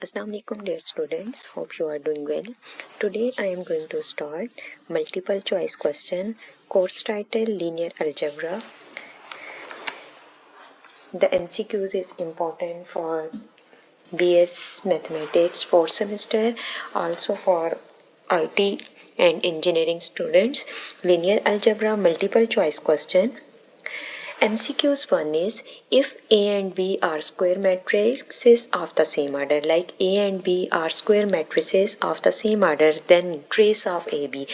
Assalamu alaikum dear students, hope you are doing well. Today I am going to start multiple choice question, course title Linear Algebra. The MCQs is important for BS Mathematics 4th semester, also for IT and engineering students. Linear Algebra multiple choice question. MCQs one is if A and B are square matrices of the same order, like A and B are square matrices of the same order, then trace of AB.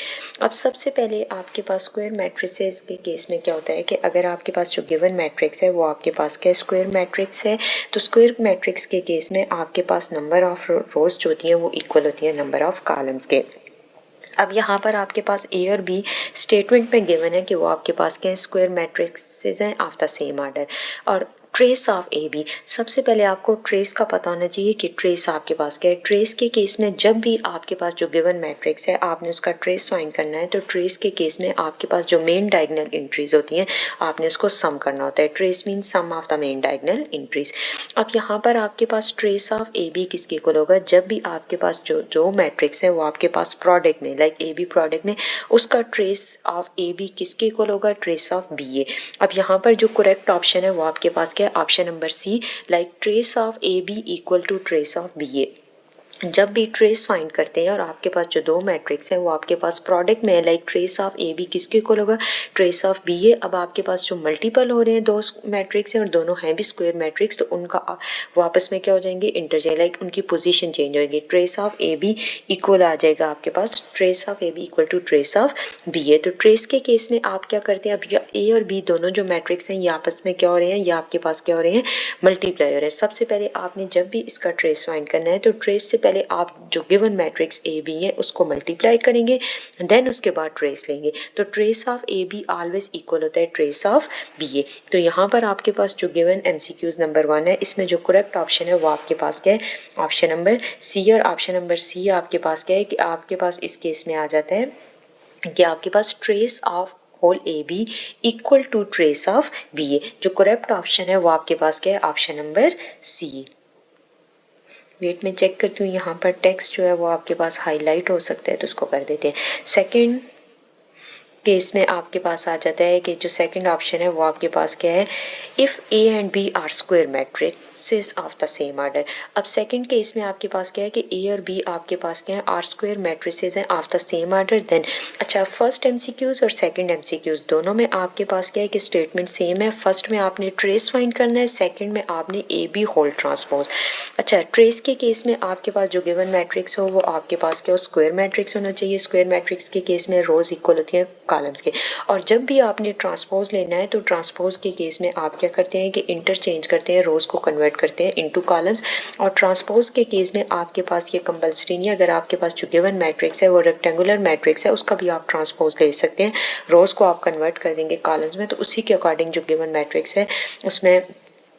अब सबसे पहले आपके पास square matrices के case में क्या होता है कि अगर आपके पास जो गिवन मैट्रिक्स है वो आपके पास क्या स्क्वायर मैट्रिक्स है, तो स्क्वायर मैट्रिक्स के केस में आपके पास नंबर ऑफ रोज जो होती हैं वो इक्वल होती हैं नंबर ऑफ कॉलम्स के। अब यहाँ पर आपके पास ए और बी स्टेटमेंट में गिवन है कि वो आपके पास क्या स्क्वायर मैट्रिक्सेस हैं ऑफ द सेम ऑर्डर। और ट्रेस ऑफ ए बी, सबसे पहले आपको ट्रेस का पता होना चाहिए कि ट्रेस आपके पास क्या है। ट्रेस के केस में जब भी आपके पास जो गिवन मैट्रिक्स है आपने उसका ट्रेस फाइंड करना है, तो ट्रेस के केस में आपके पास जो मेन डायगोनल एंट्रीज होती हैं आपने उसको सम करना होता है। Trace mean sum of the main diagonal entries. अब यहाँ पर आपके पास ट्रेस ऑफ ए बी किसके इक्वल होगा, जब भी आपके पास जो मैट्रिक्स है वो आपके पास प्रोडक्ट में, लाइक ए बी प्रोडक्ट में, उसका ट्रेस ऑफ ए बी किसके इक्वल होगा, ट्रेस ऑफ बी ए। अब यहाँ पर जो करेक्ट ऑप्शन है वो आपके पास क्या है, option number C, like trace of A B equal to trace of B A. जब भी ट्रेस फाइंड करते हैं और आपके पास जो दो मैट्रिक्स हैं वो आपके पास प्रोडक्ट में है, like trace of A B किसके इक्वल होगा, ट्रेस ऑफ बी ए। अब आपके पास जो मल्टीपल हो रहे हैं दो मैट्रिक्स हैं और दोनों हैं भी स्क्वायर मैट्रिक्स, तो उनका वो आपस में क्या हो जाएंगे, इंटरचेंज, लाइक उनकी पोजीशन चेंज होगी। Trace of A B equal आ जाएगा आपके पास trace of A B equal to trace of B A. तो ट्रेस के केस में आप क्या करते हैं, अब ए और बी दोनों जो मैट्रिक्स हैं ये आपस में क्या हो रहे हैं, ये आपके पास क्या हो रहे हैं, मल्टीप्लाई हो रहे हैं। सबसे पहले आपने जब भी इसका ट्रेस फाइंड करना है तो ट्रेस से पहले आप जो गिवन मैट्रिक्स ए बी है उसको मल्टीप्लाई करेंगे, देन उसके बाद ट्रेस लेंगे। तो trace of A be always equal होता है ट्रेस ऑफ बी ए। तो यहाँ पर आपके पास जो गिवन एमसीक्यूज नंबर 1 है इसमें जो करेक्ट ऑप्शन है वो आपके पास क्या है, ऑप्शन नंबर सी। और ऑप्शन नंबर सी आपके पास क्या है कि आपके पास इस केस में आ जाता है कि आपके पास trace of whole A B equal to trace of B A. जो करेक्ट ऑप्शन है वो आपके पास क्या है, ऑप्शन नंबर सी। वेट में चेक करती हूँ, यहाँ पर टेक्स्ट जो है वो आपके पास हाईलाइट हो सकता है तो उसको कर देते हैं। सेकंड केस में आपके पास आ जाता है कि जो सेकंड ऑप्शन है वो आपके पास क्या है, if A and B are square matrices of the same order. अब सेकंड केस में आपके पास क्या है कि ए और बी आपके पास क्या है, आर स्क्वायर मैट्रिसेस हैं of the same order. Then अच्छा, फर्स्ट एमसीक्यूज और सेकंड एमसीक्यूज दोनों में आपके पास क्या है कि स्टेटमेंट सेम है। फर्स्ट में आपने ट्रेस फाइंड करना है, सेकंड में आपने ए बी होल ट्रांसपोज। अच्छा, ट्रेस के केस में आपके पास जो गिवन मैट्रिक्स हो वो आपके पास क्या हो, स्क्वायर मैट्रिक्स होना चाहिए। स्क्वायर मैट्रिक्स के केस में रोज इक्वल होती हैं कॉलम्स के। और जब भी आपने ट्रांसपोज लेना है तो ट्रांसपोज के केस में आप क्या करते हैं कि इंटरचेंज करते हैं, रोज को कन्वर्ट करते हैं इनटू कॉलम्स। और ट्रांसपोज के केस में आपके पास ये कंपल्सरी नहीं है, अगर आपके पास जो गिवन मैट्रिक्स है वो रेक्टेंगुलर मैट्रिक्स है उसका भी आप ट्रांसपोज ले सकते हैं। रोज को आप कन्वर्ट कर देंगे कॉलम्स में, तो उसी के अकॉर्डिंग जो गिवन मैट्रिक्स है उसमें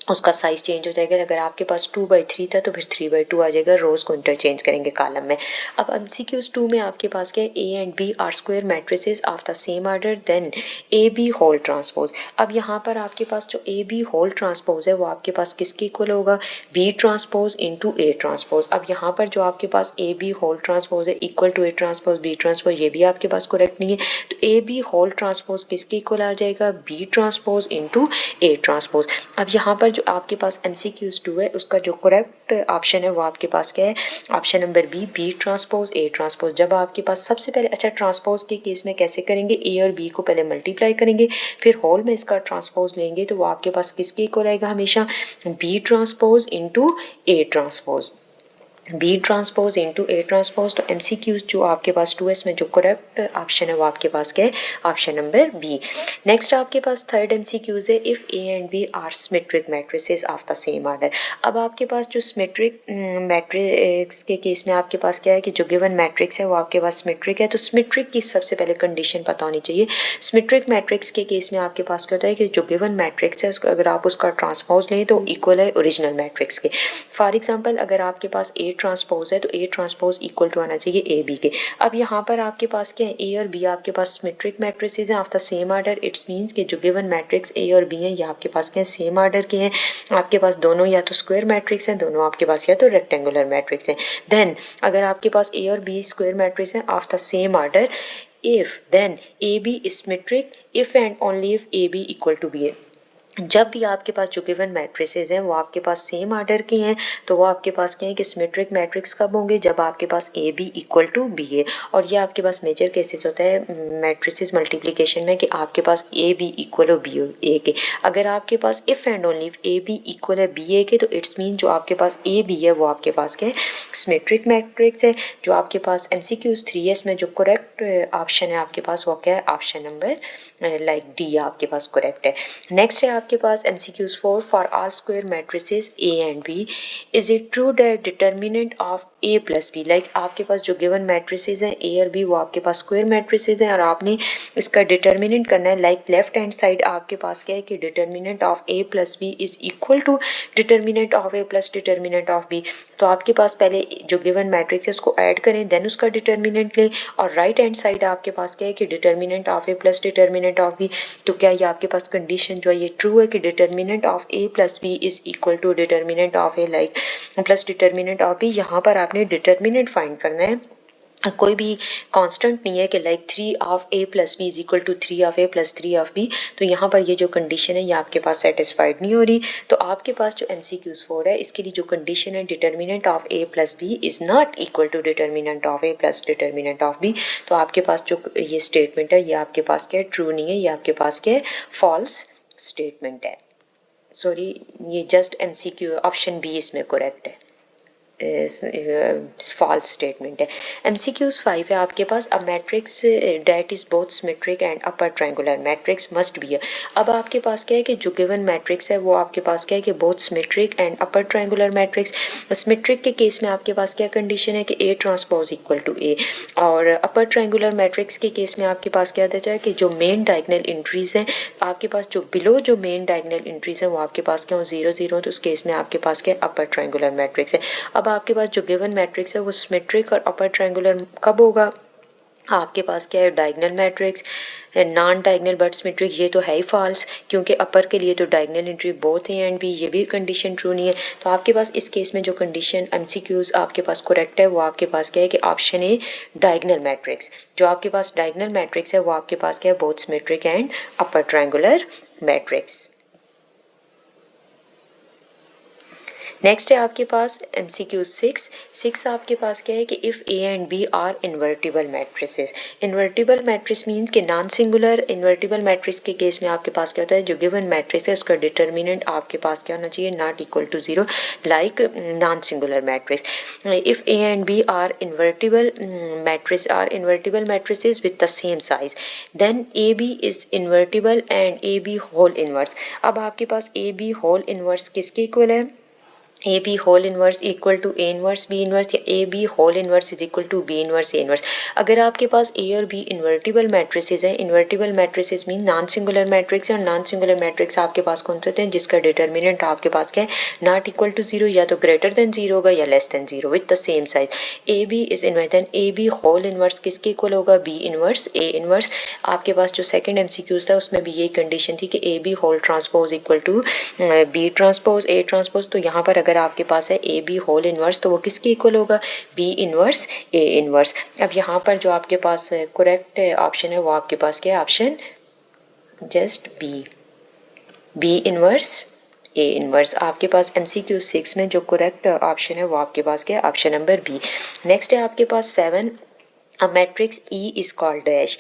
उसका साइज चेंज हो जाएगा। अगर आपके पास 2/3 था तो फिर 3/2 आ जाएगा, रोज को इंटरचेंज करेंगे कॉलम में। अब एमसीक्यूज 2 में आपके पास क्या है, A and B are square matrices of the same order, then A B whole transpose. अब यहाँ पर आपके पास जो ए बी होल ट्रांसपोज है वो आपके पास किसके इक्वल होगा, B transpose into A transpose. अब यहाँ पर जो आपके पास ए बी होल ट्रांसपोज है equal to A transpose B transpose, ये भी आपके पास करेक्ट नहीं है। तो ए बी होल ट्रांसपोज किसके इक्वल आ जाएगा, B transpose into A transpose. अब यहाँ पर जो आपके पास MCQs 2 है उसका जो करेक्ट ऑप्शन है वो आपके पास क्या है, option number B transpose A transpose. जब आपके पास सबसे पहले, अच्छा ट्रांसपोज के केस में कैसे करेंगे, ए और बी को पहले मल्टीप्लाई करेंगे फिर होल में इसका ट्रांसपोज लेंगे, तो वो आपके पास किसके इक्वल आएगा, हमेशा B transpose into A transpose, B transpose into A transpose. तो MCQs जो आपके पास 2S में जो करेक्ट ऑप्शन है वो आपके पास क्या है, ऑप्शन नंबर बी। नेक्स्ट आपके पास थर्ड MCQs है, if A and B are symmetric matrices of the same order. अब आपके पास जो सिमेट्रिक मैट्रिक्स के केस में आपके पास क्या है कि जो गिवन मैट्रिक्स है वो आपके पास सिमेट्रिक है। तो सिमेट्रिक की सबसे पहले कंडीशन पता होनी चाहिए। सिमेट्रिक मैट्रिक्स के केस में आपके पास क्या होता है कि जो गिवन मैट्रिक्स है अगर आप उसका ट्रांसपोज लें तो इक्वल है ओरिजिनल मैट्रिक्स के। फॉर एग्जाम्पल अगर आपके पास ए ट्रांसपोज है तो ए ट्रांसपोज इक्वल टू आना चाहिए ए बी के। अब यहाँ पर आपके पास क्या है, ए और बी आपके पास सिमेट्रिक मैट्रिसेस हैं of the same order. It's means कि जो गिवन मैट्रिक्स ए और बी हैं ये आपके पास क्या है, सेम आर्डर के हैं। आपके पास दोनों या तो स्क्वायर मैट्रिक्स हैं, दोनों आपके पास या तो रेक्टेंगुलर मैट्रिक्स हैं। देन अगर आपके पास ए और बी स्क्वायर मैट्रिक्स हैं of the same order, if then AB is symmetric if and only if AB equal to B है। जब भी आपके पास जो गिवन मैट्रिसेस हैं वो आपके पास सेम आर्डर के हैं तो वो आपके पास क्या है कि सिमेट्रिक मैट्रिक्स कब होंगे, जब आपके पास A B equal to B है। और ये आपके पास मेजर केसेस होता है मैट्रिसेस मल्टीप्लिकेशन में कि आपके पास ए बी इक्वल हो बी ए के। अगर आपके पास if and only if A B equal है बी ए के तो इट्स मीन जो आपके पास ए बी है वो आपके पास क्या है, सिमेट्रिक मैट्रिक्स है। जो आपके पास MCQs 3S में जो करेक्ट ऑप्शन है आपके पास वो क्या है, ऑप्शन नंबर लाइक डी आपके पास करेक्ट है। नेक्स्ट है आपके पास MCQs 4 for all square matrices A and B, is it true that determinant of A plus B. Like आपके पास जो गिवन मैट्रिसेस हैं A और B वो आपके पास स्क्वायर मैट्रिसेस हैं और आपने इसका डिटर्मिनेंट करना है। लाइक लेफ्ट हैंड साइड आपके पास क्या है कि determinant of A plus B is equal to determinant of A plus determinant of B। तो आपके पास पहले जो गिवन मैट्रिक्स है उसको ऐड करें देन उसका डिटर्मिनेंट लें, और राइट हैंड साइड आपके पास क्या है कि determinant of A plus determinant of B। तो क्या ये आपके पास कंडीशन जो है ये ट्रू है कि determinant of A plus B is equal to determinant of A like plus determinant of B। यहाँ पर आपने डिटर्मिनेंट फाइंड करना है, कोई भी कांस्टेंट नहीं है कि like 3 of A plus B is equal to 3 of A plus 3 of B। तो यहाँ पर ये जो कंडीशन है ये आपके पास सेटिस्फाइड नहीं हो रही। तो आपके पास जो MCQs 4 है इसके लिए जो कंडीशन है determinant of A plus B is not equal to determinant of A plus determinant of B। तो आपके पास जो ये स्टेटमेंट है ये आपके पास क्या है, ट्रू नहीं है, ये आपके पास क्या है, फॉल्स स्टेटमेंट है। सॉरी ये जस्ट MCQ ऑप्शन बी इसमें करेक्ट है, फॉल्स स्टेटमेंट है। MCQs 5 है आपके पास, a matrix that is both symmetric and upper triangular matrix must be है। अब आपके पास क्या है कि जो गिवन मैट्रिक्स है वो आपके पास क्या है कि both symmetric and upper triangular matrix. Symmetric के केस में आपके पास क्या कंडीशन है कि A transpose equal to A, और अपर ट्रायंगुलर मैट्रिक्स के केस में आपके पास क्या होता है कि जो मेन डायगोनल एंट्रीज हैं आपके पास जो बिलो जो मेन डायगोनल एंट्रीज हैं वो आपके पास क्या हो 0 0, तो उस केस में आपके पास क्या अपर ट्रायंगुलर मैट्रिक्स है। अब आपके पास जो गिवन मैट्रिक्स है वो सिमेट्रिक और अपर ट्रायंगुलर कब होगा, आपके पास क्या है diagonal matrix, non diagonal but symmetric ये तो है ही फॉल्स, क्योंकि अपर के लिए तो डायगोनल एंट्री बोथ है एंड भी ये भी कंडीशन ट्रू नहीं है। तो आपके पास इस केस में जो कंडीशन MCQs आपके पास करेक्ट है वो आपके पास क्या है कि ऑप्शन ए डायगोनल मैट्रिक्स। जो आपके पास डायगोनल मैट्रिक्स है वो आपके पास क्या है both symmetric and upper triangular matrix. Next है आपके पास MCQ 6 आपके पास क्या है कि if A and B are invertible matrices. Invertible matrix means कि नॉन सिंगुलर। इन्वर्टिबल मैट्रिक्स के केस में आपके पास क्या होता है, जो गिवन मैट्रिक्स है उसका डिटर्मिनेंट आपके पास क्या होना चाहिए, not equal to 0 like non singular matrix. If A and B are invertible matrices with the same size then AB is invertible and AB whole inverse. अब आपके पास AB होल इनवर्स किसके इक्वल है, A B whole inverse equal to A inverse B inverse, या A B whole inverse is equal to B inverse A inverse. अगर आपके पास A और बी इन्वर्टिबल मैट्रिसेस हैं, invertible matrices mean non singular matrix है, और non singular matrix आपके पास कौन से होते हैं जिसका डिटर्मिनेंट आपके पास क्या है नॉट इक्वल टू 0, या तो ग्रेटर देन 0 होगा या less than 0 with the same size. A B is inverse, then A B whole inverse किसके इक्वल होगा, बी इनवर्स ए इनवर्स। आपके पास जो सेकंड MCQs था उसमें भी यही कंडीशन थी कि A B whole transpose equal to B transpose A transpose. तो यहाँ पर अगर आपके पास है ए बी होल इनवर्स तो वो किसके इक्वल होगा, बी इनवर्स ए इनवर्स। अब यहाँ पर जो आपके पास करेक्ट ऑप्शन है वो आपके पास क्या है, option just be inverse A inverse. आपके पास MCQ 6 में जो करेक्ट ऑप्शन है वो आपके पास क्या है, ऑप्शन नंबर बी। नेक्स्ट है आपके पास 7, a matrix E is called dash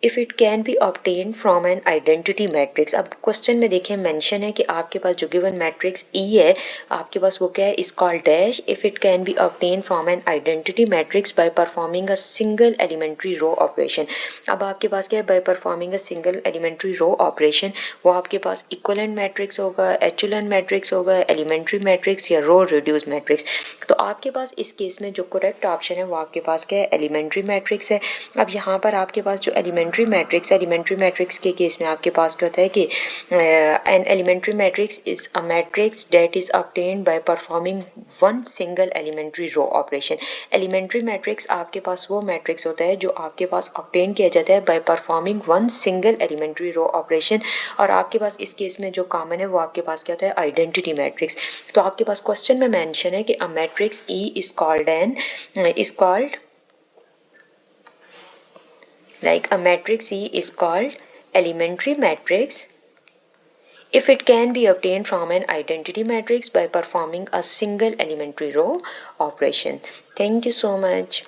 if it can be obtain from an identity matrix. अब क्वेश्चन में देखें मेंशन है कि आपके पास जो गिवन मैट्रिक्स E है आपके पास वो क्या है, is called dash if it can be obtain from an identity matrix by performing a single elementary row operation. अब आपके पास क्या है, by performing a single elementary row operation, वो आपके पास इक्विवेलेंट मैट्रिक्स होगा, एचुलन मैट्रिक्स होगा, एलिमेंट्री मैट्रिक्स या रो रिड्यूस मैट्रिक्स। तो आपके पास इस केस में जो करेक्ट ऑप्शन है वो आपके पास क्या है, एलिमेंट्री मैट्रिक्स है। अब यहाँ पर आपके पास जो एलिमेंट्री एलिमेंट्री मैट्रिक्स के केस में आपके पास क्या होता है कि an elementary matrix is a matrix that is obtained by performing one single elementary row operation. Elementary matrix आपके पास वो मैट्रिक्स होता है जो आपके पास ऑब्टेन किया जाता है by performing one single elementary row operation. और आपके पास इस केस में जो कॉमन है वो आपके पास क्या होता है, आइडेंटिटी मैट्रिक्स। तो आपके पास क्वेश्चन में मेंशन है कि a matrix E is called like a matrix E is called elementary matrix if it can be obtained from an identity matrix by performing a single elementary row operation. Thank you so much.